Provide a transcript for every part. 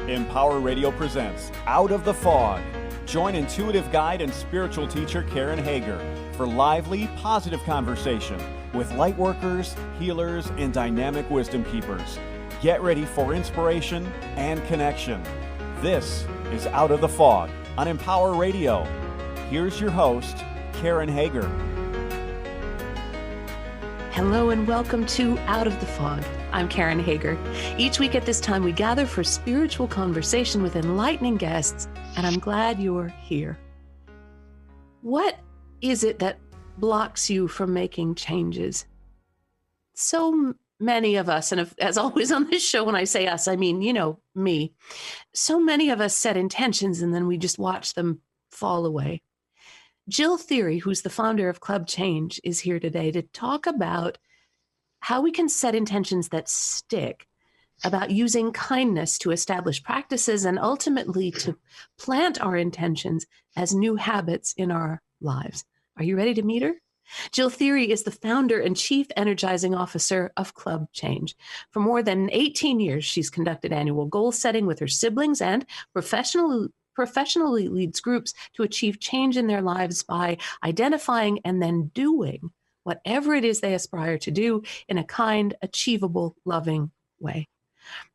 Empower Radio presents Out of the Fog. Join intuitive guide and spiritual teacher Karen Hager for lively, positive conversation with lightworkers, healers, and dynamic wisdom keepers. Get ready for inspiration and connection. This is Out of the Fog on Empower Radio. Here's your host, Karen Hager. Hello and welcome to Out of the Fog. I'm Karen Hager. Each week at this time, we gather for spiritual conversation with enlightening guests, and I'm glad you're here. What is it that blocks you from making changes? So many of us, and as always on this show, when I say us, I mean, me. So many of us set intentions and then we just watch them fall away. Jill Thiry, who's the founder of Club Change, is here today to talk about how we can set intentions that stick, about using kindness to establish practices and ultimately to plant our intentions as new habits in our lives. Are you ready to meet her? Jill Thiry is the founder and chief energizing officer of Club Change. For more than 18 years, she's conducted annual goal setting with her siblings and professionally leads groups to achieve change in their lives by identifying and then doing whatever it is they aspire to do in a kind, achievable, loving way.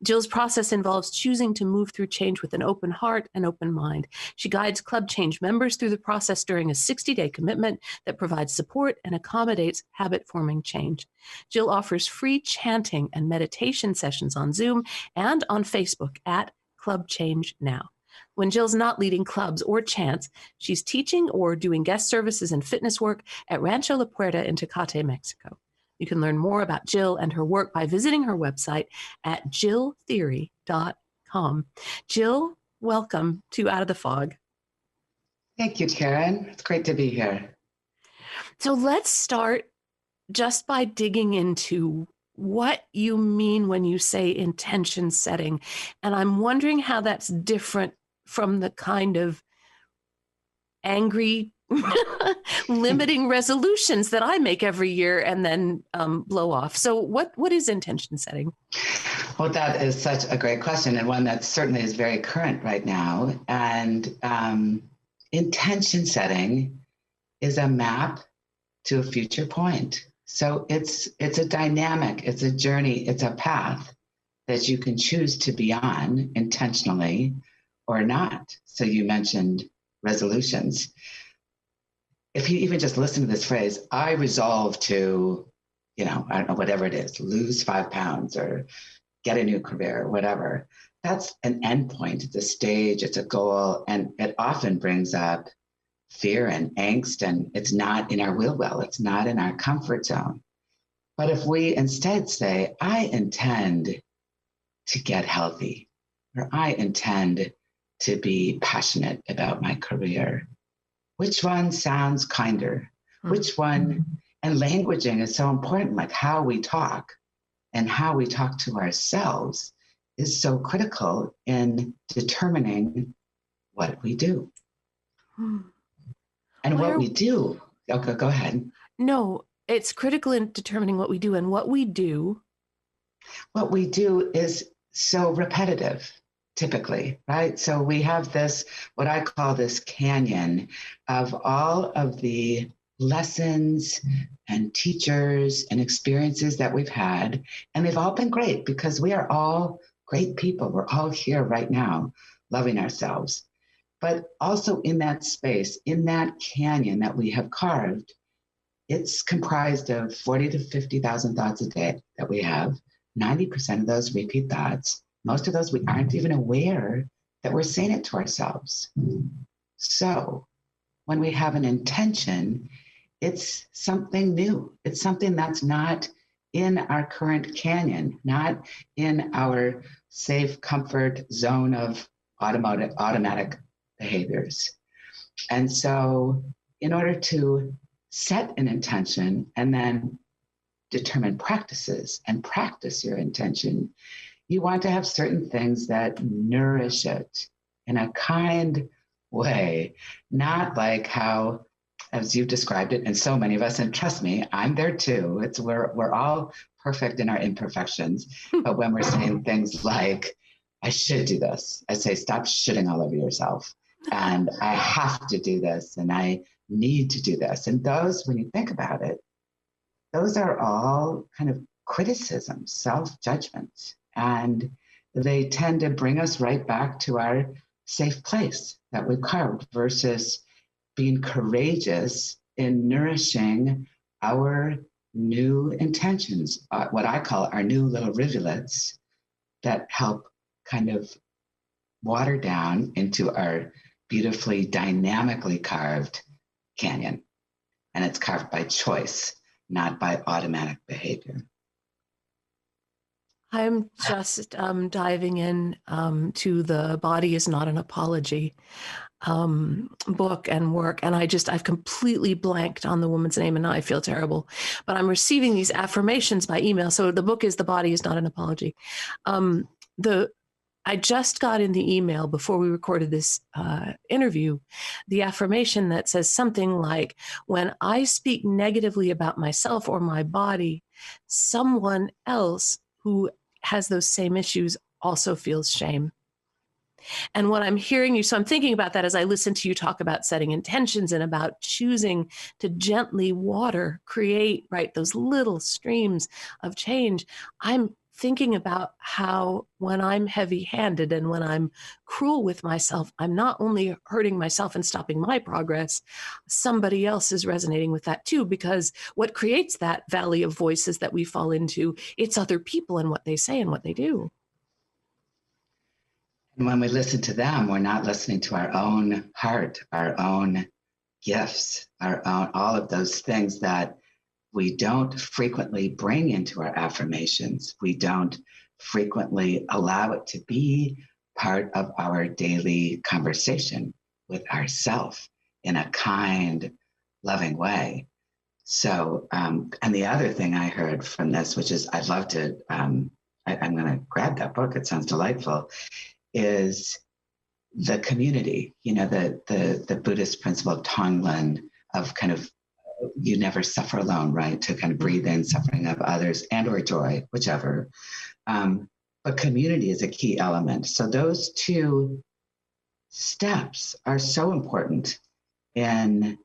Jill's process involves choosing to move through change with an open heart and open mind. She guides Club Change members through the process during a 60-day commitment that provides support and accommodates habit-forming change. Jill offers free chanting and meditation sessions on Zoom and on Facebook at Club Change Now. When Jill's not leading clubs or chants, she's teaching or doing guest services and fitness work at Rancho La Puerta in Tecate, Mexico. You can learn more about Jill and her work by visiting her website at jilltheory.com. Jill, welcome to Out of the Fog. Thank you, Karen. It's great to be here. So let's start just by digging into what you mean when you say intention setting. And I'm wondering how that's different from the kind of angry limiting resolutions that I make every year and then blow off. So what is intention setting? Well, that is such a great question, and one that certainly is very current right now. And intention setting is a map to a future point. So it's a dynamic, it's a journey, it's a path that you can choose to be on intentionally or not. So you mentioned resolutions. If you even just listen to this phrase, I resolve to, I don't know, whatever it is, lose 5 pounds or get a new career or whatever, that's an endpoint, it's a stage, it's a goal, and it often brings up fear and angst, and it's not in our will well, it's not in our comfort zone. But if we instead say, I intend to get healthy, or I intend to be passionate about my career, which one sounds kinder? Which one, and languaging is so important, like how we talk and how we talk to ourselves is so critical in determining what we do. And what we do, okay, go ahead. No, it's critical in determining what we do, and what we do. What we do is so repetitive, typically, right? So we have this, what I call this canyon of all of the lessons and teachers and experiences that we've had. And they've all been great because we are all great people. We're all here right now, loving ourselves. But also in that space, in that canyon that we have carved, it's comprised of 40 to 50,000 thoughts a day that we have. 90% of those repeat thoughts. Most of those we aren't even aware that we're saying it to ourselves. So when we have an intention, it's something new. It's something that's not in our current canyon, not in our safe comfort zone of automatic behaviors. And so in order to set an intention and then determine practices and practice your intention, you want to have certain things that nourish it in a kind way, not like how, as you've described it, and so many of us, and trust me, I'm there too. We're all perfect in our imperfections. But when we're saying things like, I should do this. I say, stop shitting all over yourself. And I have to do this. And I need to do this. And those, when you think about it, those are all kind of criticisms, self-judgments. And they tend to bring us right back to our safe place that we've carved versus being courageous in nourishing our new intentions, what I call our new little rivulets that help kind of water down into our beautifully dynamically carved canyon. And it's carved by choice, not by automatic behavior. I'm just diving in to the Body is Not an Apology book and work. And I've completely blanked on the woman's name and now I feel terrible. But I'm receiving these affirmations by email. So the book is The Body is Not an Apology. I just got in the email before we recorded this interview, the affirmation that says something like, when I speak negatively about myself or my body, someone else who has those same issues also feels shame. And what I'm hearing you, so I'm thinking about that as I listen to you talk about setting intentions and about choosing to gently create, right, those little streams of change. I'm thinking about how when I'm heavy-handed and when I'm cruel with myself, I'm not only hurting myself and stopping my progress, somebody else is resonating with that too, because what creates that valley of voices that we fall into, it's other people and what they say and what they do. And when we listen to them, we're not listening to our own heart, our own gifts, our own, all of those things that we don't frequently bring into our affirmations. We don't frequently allow it to be part of our daily conversation with ourselves in a kind, loving way. So, and the other thing I heard from this, which is I'd love to, I'm going to grab that book. It sounds delightful, is the community, the Buddhist principle of Tonglen, of kind of, you never suffer alone, right? To kind of breathe in suffering of others and or joy, whichever. But community is a key element. So those two steps are so important in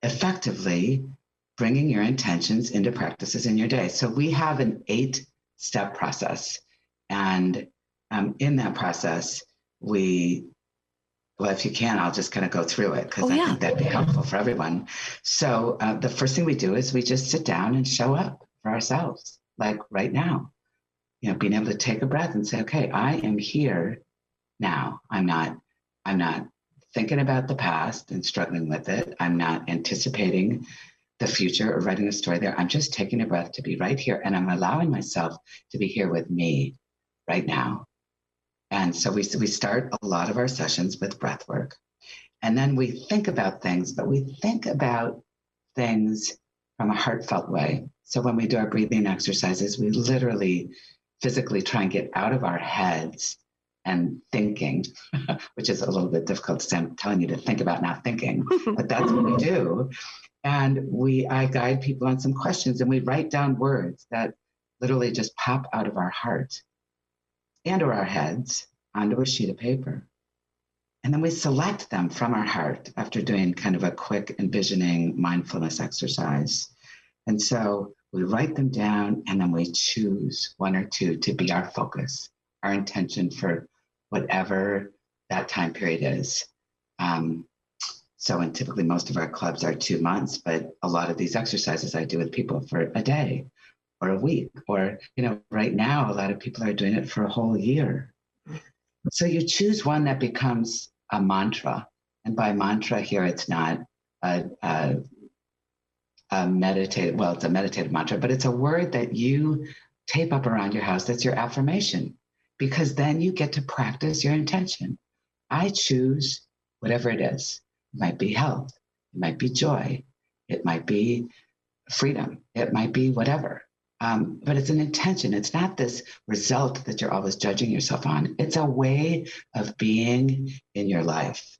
effectively bringing your intentions into practices in your day. So we have an 8-step process. And in that process, well, if you can, I'll just kind of go through it because I think that'd be helpful for everyone. So the first thing we do is we just sit down and show up for ourselves, like right now, being able to take a breath and say, okay, I am here now. I'm not thinking about the past and struggling with it. I'm not anticipating the future or writing a story there. I'm just taking a breath to be right here. And I'm allowing myself to be here with me right now. And so we start a lot of our sessions with breath work. And then we think about things, but we think about things from a heartfelt way. So when we do our breathing exercises, we literally physically try and get out of our heads and thinking, which is a little bit difficult to say. I'm telling you to think about not thinking, but that's what we do. And I guide people on some questions and we write down words that literally just pop out of our heart and or our heads onto a sheet of paper. And then we select them from our heart after doing kind of a quick envisioning mindfulness exercise. And so we write them down and then we choose one or two to be our focus, our intention for whatever that time period is. And typically most of our clubs are 2 months, but a lot of these exercises I do with people for a day or a week, or, right now, a lot of people are doing it for a whole year. So you choose one that becomes a mantra. And by mantra here, it's not a meditative, well, it's a meditative mantra, but it's a word that you tape up around your house. That's your affirmation, because then you get to practice your intention. I choose whatever it is. It might be health. It might be joy. It might be freedom. It might be whatever. But it's an intention. It's not this result that you're always judging yourself on. It's a way of being in your life.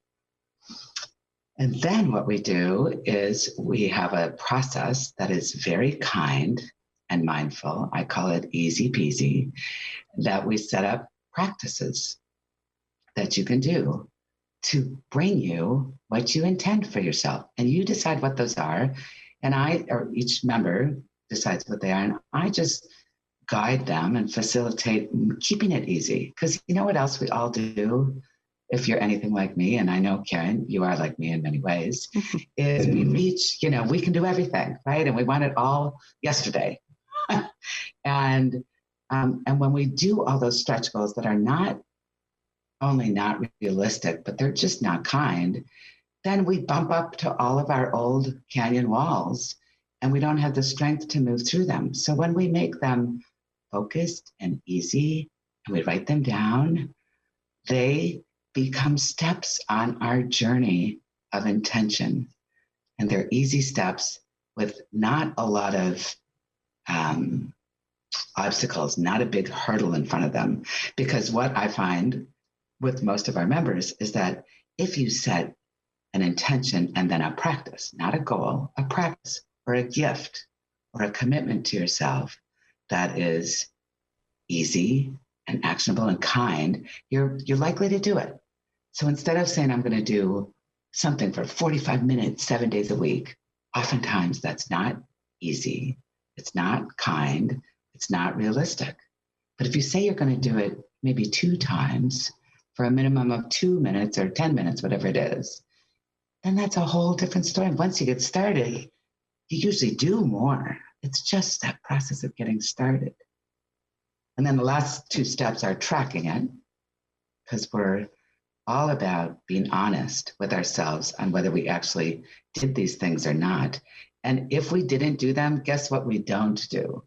And then what we do is we have a process that is very kind and mindful. I call it easy peasy, that we set up practices that you can do to bring you what you intend for yourself. And you decide what those are. And or each member decides what they are. And I just guide them and facilitate keeping it easy. Because you know what else we all do? If you're anything like me, and I know, Karen, you are like me in many ways, is we reach, we can do everything, right? And we want it all yesterday. and when we do all those stretch goals that are not only not realistic, but they're just not kind, then we bump up to all of our old canyon walls and we don't have the strength to move through them. So when we make them focused and easy and we write them down, they become steps on our journey of intention. And they're easy steps with not a lot of obstacles, not a big hurdle in front of them. Because what I find with most of our members is that if you set an intention and then a practice, not a goal, a practice or a gift or a commitment to yourself that is easy and actionable and kind, you're likely to do it. So instead of saying, I'm going to do something for 45 minutes, 7 days a week, oftentimes that's not easy. It's not kind. It's not realistic. But if you say you're going to do it maybe 2 times for a minimum of 2 minutes or 10 minutes, whatever it is, then that's a whole different story. Once you get started, you usually do more. It's just that process of getting started. And then the last 2 steps are tracking it, because we're all about being honest with ourselves on whether we actually did these things or not. And if we didn't do them, guess what we don't do?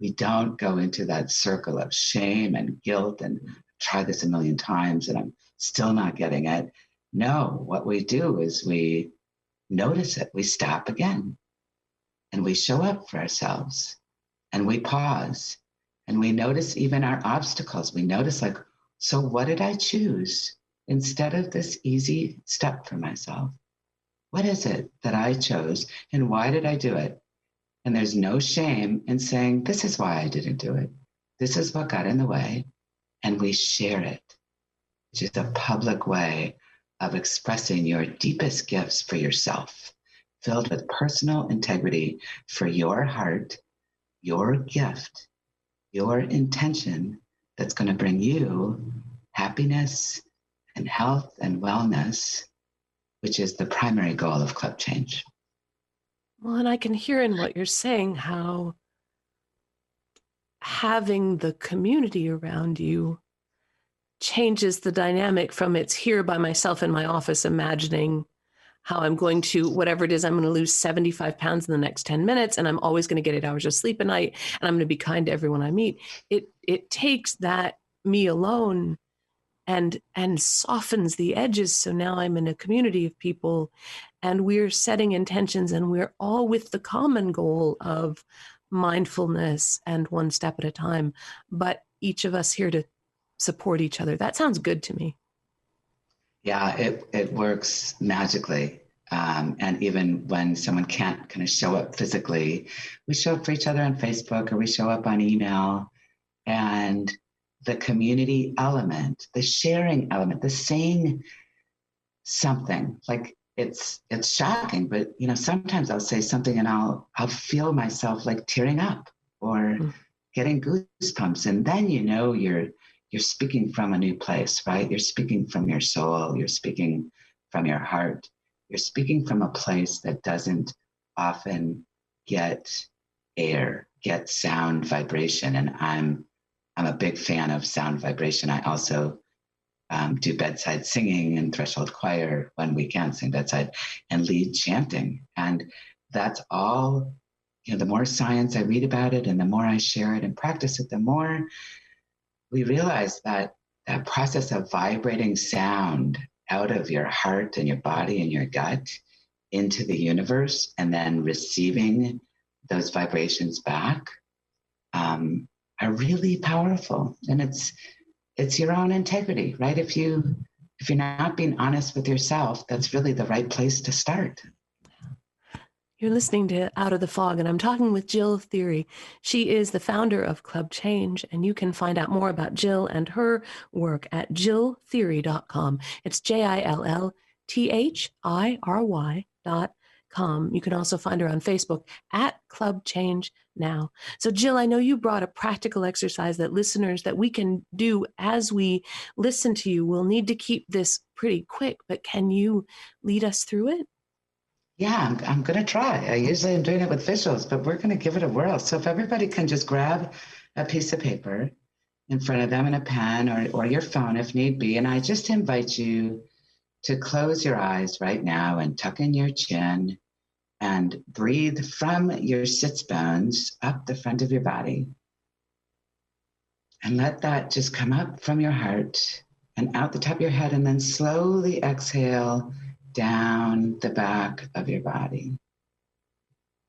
We don't go into that circle of shame and guilt and try this a million times and I'm still not getting it. No, what we do is we notice it. We stop again and we show up for ourselves and we pause and we notice even our obstacles. We notice like, so what did I choose instead of this easy step for myself? What is it that I chose and why did I do it? And there's no shame in saying, this is why I didn't do it. This is what got in the way. And we share it, which is a public way of expressing your deepest gifts for yourself, filled with personal integrity for your heart, your gift, your intention that's going to bring you happiness and health and wellness, which is the primary goal of Club Change. Well, and I can hear in what you're saying how having the community around you changes the dynamic from it's here by myself in my office imagining how I'm going to, whatever it is, I'm going to lose 75 pounds in the next 10 minutes and I'm always going to get 8 hours of sleep a night and I'm going to be kind to everyone I meet. It takes that me alone and softens the edges. So now I'm in a community of people and we're setting intentions and we're all with the common goal of mindfulness and one step at a time, but each of us here to support each other. That sounds good to me. Yeah, it works magically. And even when someone can't kind of show up physically, we show up for each other on Facebook or we show up on email. And the community element, the sharing element, the saying something, like it's shocking, but sometimes I'll say something and I'll feel myself like tearing up or getting goosebumps. And then you're speaking from a new place, right? You're speaking from your soul. You're speaking from your heart. You're speaking from a place that doesn't often get air, get sound vibration. And I'm a big fan of sound vibration. I also do bedside singing and threshold choir when we can sing bedside and lead chanting. And that's all, the more science I read about it and the more I share it and practice it, the more we realize that that process of vibrating sound out of your heart and your body and your gut into the universe and then receiving those vibrations back are really powerful. And it's your own integrity, right? If you're not being honest with yourself, that's really the right place to start. You're listening to Out of the Fog, and I'm talking with Jill Thiry. She is the founder of Club Change, and you can find out more about Jill and her work at jillthiry.com. It's JILLTHIRY.com. You can also find her on Facebook at Club Change Now. So, Jill, I know you brought a practical exercise that listeners that we can do as we listen to you. We'll need to keep this pretty quick, but can you lead us through it? Yeah, I'm going to try. I usually am doing it with visuals, but we're going to give it a whirl. So if everybody can just grab a piece of paper in front of them and a pen or your phone if need be. And I just invite you to close your eyes right now and tuck in your chin and breathe from your sits bones up the front of your body. And let that just come up from your heart and out the top of your head, and then slowly exhale down the back of your body.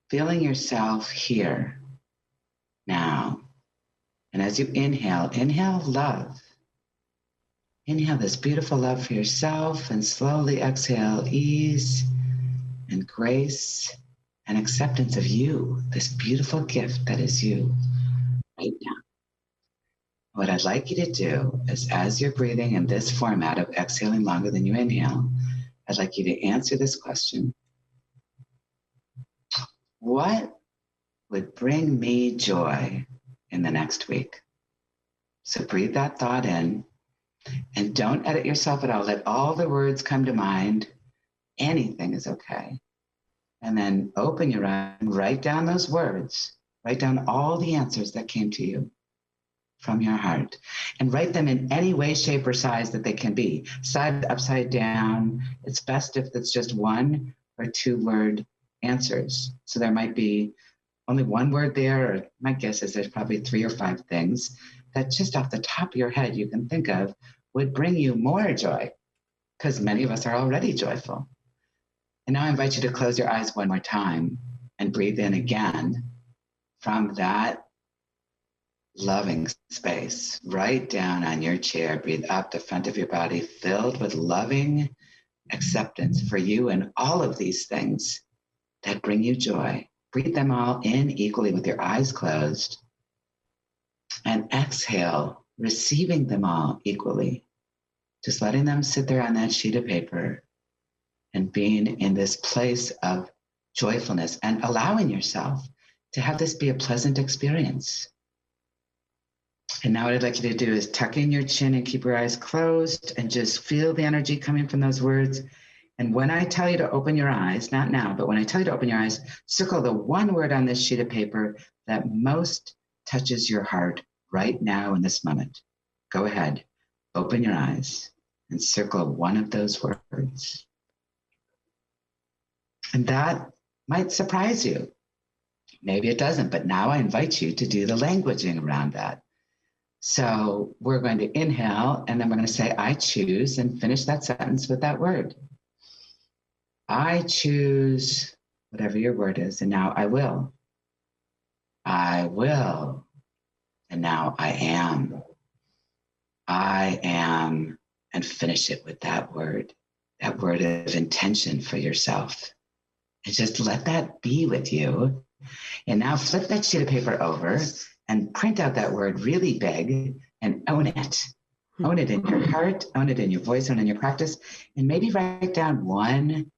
Feeling yourself here, now. And as you inhale, inhale love. Inhale this beautiful love for yourself, and slowly exhale ease and grace and acceptance of you, this beautiful gift that is you right now. What I'd like you to do is, as you're breathing in this format of exhaling longer than you inhale, I'd like you to answer this question. What would bring me joy in the next week? So breathe that thought in and don't edit yourself at all. Let all the words come to mind. Anything is okay. And then open your eyes and write down those words. Write down all the answers that came to you from your heart, and write them in any way, shape, or size that they can be. Side, upside down. It's best if it's just 1 or 2 word answers. So there might be only 1 word there, or my guess is there's probably 3 or 5 things that just off the top of your head you can think of would bring you more joy, because many of us are already joyful. And now I invite you to close your eyes one more time and breathe in again from that loving space, right down on your chair. Breathe up the front of your body, filled with loving acceptance for you and all of these things that bring you joy. Breathe them all in equally with your eyes closed, and exhale, receiving them all equally. Just letting them sit there on that sheet of paper and being in this place of joyfulness and allowing yourself to have this be a pleasant experience. And now what I'd like you to do is tuck in your chin and keep your eyes closed and just feel the energy coming from those words. And when I tell you to open your eyes, not now, but when I tell you to open your eyes, circle the 1 word on this sheet of paper that most touches your heart right now in this moment. Go ahead, open your eyes and circle 1 of those words. And that might surprise you. Maybe it doesn't, but now I invite you to do the languaging around that. So we're going to inhale, and then we're going to say, I choose, and finish that sentence with that word. I choose whatever your word is, and now I will. I will, and now I am. I am, and finish it with that word of intention for yourself. And just let that be with you. And now flip that sheet of paper over and print out that word really big and own it. Own it in your heart, own it in your voice, own it in your practice, and maybe write down 1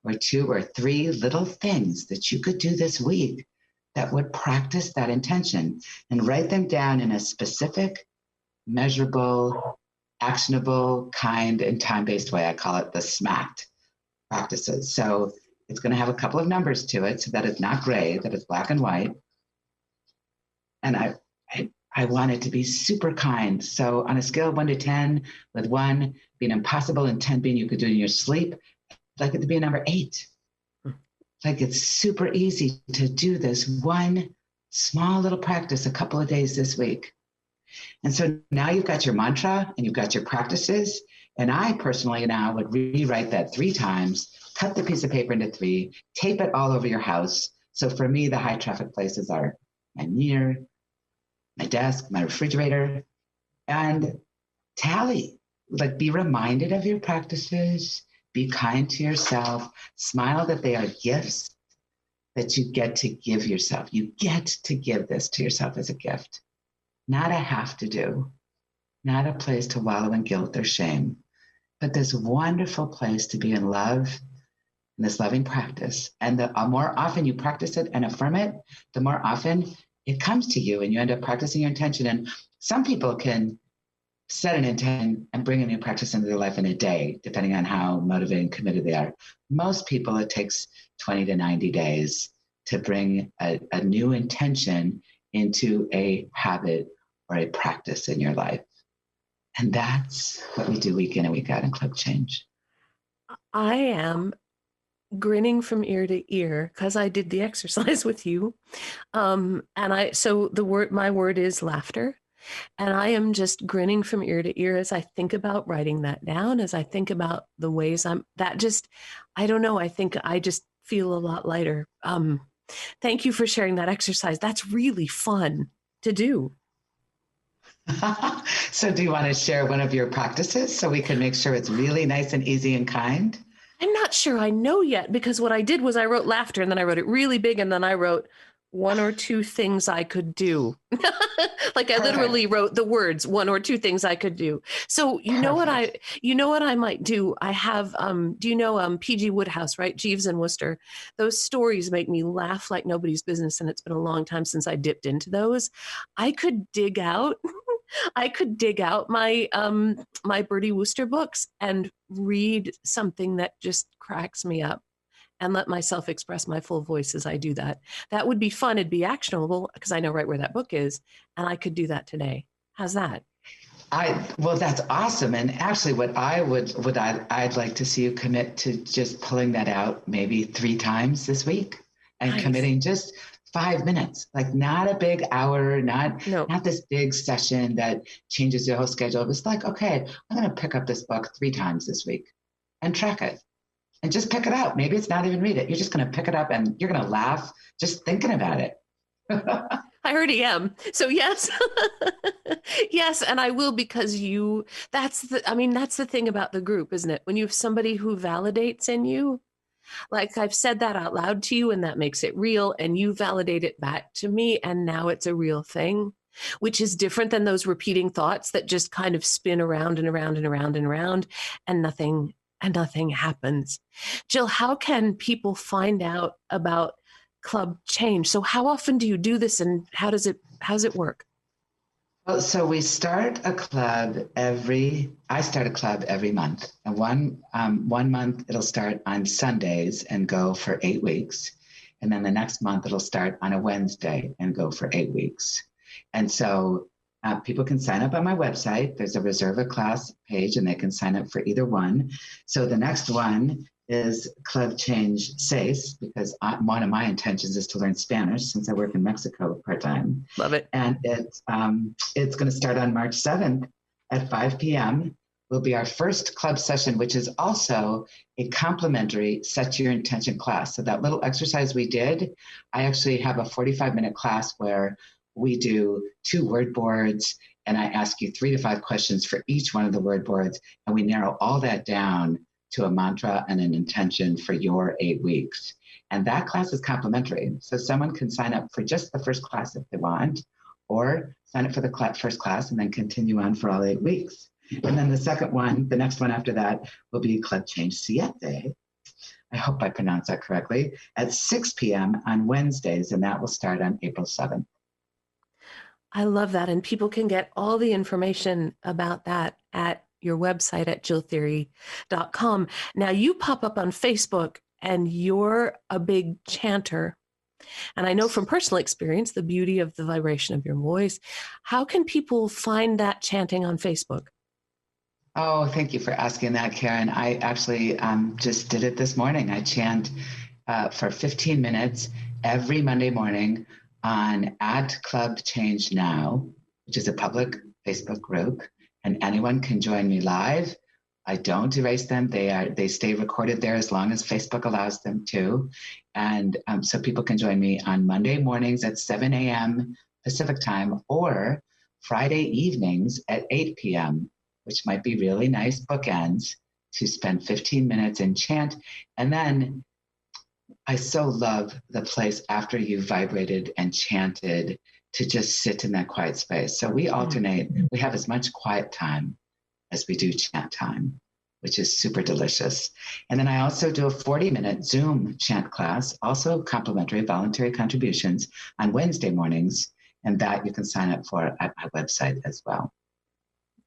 or 2 or 3 little things that you could do this week that would practice that intention, and write them down in a specific, measurable, actionable, kind, and time-based way. I call it the SMACT practices. So it's going to have a couple of numbers to it so that it's not gray, that it's black and white. And I want it to be super kind. So on a scale of 1 to 10, with 1 being impossible and 10 being you could do it in your sleep, I'd like it to be a number 8. Like it's super easy to do this 1 small little practice a couple of days this week. And so now you've got your mantra and you've got your practices. And I personally now would rewrite that 3 times, cut the piece of paper into 3, tape it all over your house. So for me, the high traffic places are my mirror, my desk, my refrigerator, and tally. Like, be reminded of your practices, be kind to yourself, smile that they are gifts that you get to give yourself. You get to give this to yourself as a gift, not a have to do, not a place to wallow in guilt or shame, but this wonderful place to be in love and this loving practice. And the more often you practice it and affirm it, the more often it comes to you and you end up practicing your intention. And some people can set an intention and bring a new practice into their life in a day, depending on how motivated and committed they are. Most people, it takes 20 to 90 days to bring a new intention into a habit or a practice in your life. And that's what we do week in and week out in Club Change. I am grinning from ear to ear because I did the exercise with you. So my word is laughter. And I am just grinning from ear to ear as I think about writing that down, as I think about the ways I don't know, I think I just feel a lot lighter. Thank you for sharing that exercise. That's really fun to do. So do you want to share one of your practices so we can make sure it's really nice and easy and kind? I'm not sure I know yet, because what I did was I wrote laughter and then I wrote it really big and then I wrote 1 or 2 things I could do. Like I literally wrote the words 1 or 2 things I could do. So you know what I might do? I have, do you know P.G. Wodehouse, right? Jeeves and Wooster. Those stories make me laugh like nobody's business. And it's been a long time since I dipped into those. I could dig out my my Bertie Wooster books and read something that just cracks me up and let myself express my full voice as I do that. That would be fun. It'd be actionable because I know right where that book is, and I could do that today. How's that? Well, that's awesome. And actually I'd like to see you commit to just pulling that out maybe 3 times this week and Nice. Committing just 5 minutes, like not a big hour, not this big session that changes your whole schedule. It's like, okay, I'm going to pick up this book 3 times this week and track it and just pick it up. Maybe it's not even read it. You're just going to pick it up and you're going to laugh just thinking about it. I already am. So yes, yes. And I will, because that's the thing about the group, isn't it? When you have somebody who validates in you, like I've said that out loud to you and that makes it real, and you validate it back to me. And now it's a real thing, which is different than those repeating thoughts that just kind of spin around and around and around and around and nothing happens. Jill, how can people find out about Club Change? So how often do you do this and how's it work? Well, so I start a club every month. And one month it'll start on Sundays and go for 8 weeks. And then the next month it'll start on a Wednesday and go for 8 weeks. And so people can sign up on my website. There's a reserve a class page and they can sign up for either one. So the next one is Club Change 6, because one of my intentions is to learn Spanish since I work in Mexico part-time. Love it. And it's going to start on March 7th at 5 p.m. Will be our first club session, which is also a complimentary set your intention class. So that little exercise we did, I actually have a 45-minute class where we do 2 word boards and I ask you 3 to 5 questions for each one of the word boards. And we narrow all that down to a mantra and an intention for your 8 weeks. And that class is complimentary. So someone can sign up for just the first class if they want, or sign up for the first class and then continue on for all 8 weeks. And then the next one after that will be Club Change 7. I hope I pronounced that correctly, at 6 p.m. on Wednesdays, and that will start on April 7th. I love that. And people can get all the information about that at your website at jillthiry.com. Now you pop up on Facebook and you're a big chanter. And I know from personal experience, the beauty of the vibration of your voice. How can people find that chanting on Facebook? Oh, thank you for asking that, Karen. I actually just did it this morning. I chant for 15 minutes every Monday morning on @ClubChangeNow, which is a public Facebook group, and anyone can join me live. I don't erase them. They stay recorded there as long as Facebook allows them to. And so people can join me on Monday mornings at 7 a.m. Pacific time, or Friday evenings at 8 p.m., which might be really nice bookends to spend 15 minutes and chant. And then I so love the place after you vibrated and chanted to just sit in that quiet space. So we alternate. We have as much quiet time as we do chant time, which is super delicious. And then I also do a 40-minute Zoom chant class, also complimentary voluntary contributions on Wednesday mornings. And that you can sign up for at my website as well.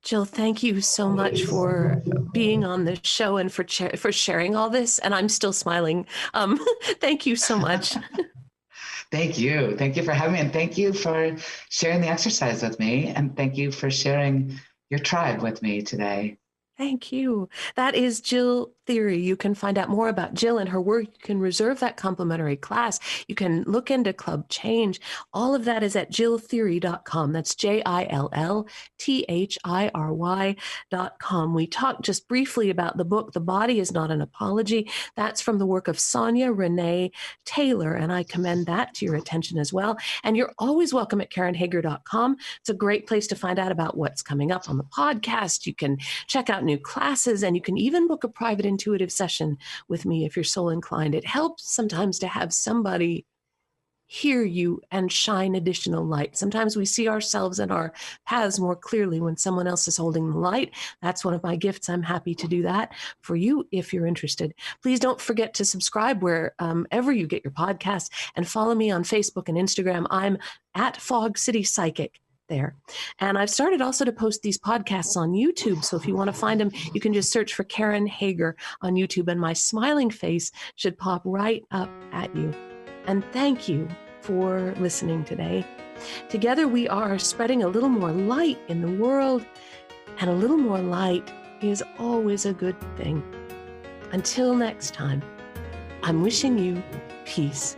Jill, thank you so much for being on the show and for sharing all this. And I'm still smiling. Thank you so much. Thank you. Thank you for having me. And thank you for sharing the exercise with me. And thank you for sharing your tribe with me today. Thank you. That is Jill Thiry. You can find out more about Jill and her work. You can reserve that complimentary class. You can look into Club Change. All of that is at jillthiry.com. That's JILLTHIRY.com. We talked just briefly about the book, The Body is Not an Apology. That's from the work of Sonia Renee Taylor, and I commend that to your attention as well. And you're always welcome at KarenHager.com. It's a great place to find out about what's coming up on the podcast. You can check out new classes, and you can even book a private intuitive session with me if you're so inclined. It helps sometimes to have somebody hear you and shine additional light. Sometimes we see ourselves and our paths more clearly when someone else is holding the light. That's one of my gifts. I'm happy to do that for you if you're interested. Please don't forget to subscribe wherever you get your podcasts, and follow me on Facebook and Instagram. I'm at Fog City Psychic there. And I've started also to post these podcasts on YouTube. So if you want to find them, you can just search for Karen Hager on YouTube, and my smiling face should pop right up at you. And thank you for listening today. Together we are spreading a little more light in the world, and a little more light is always a good thing. Until next time, I'm wishing you peace.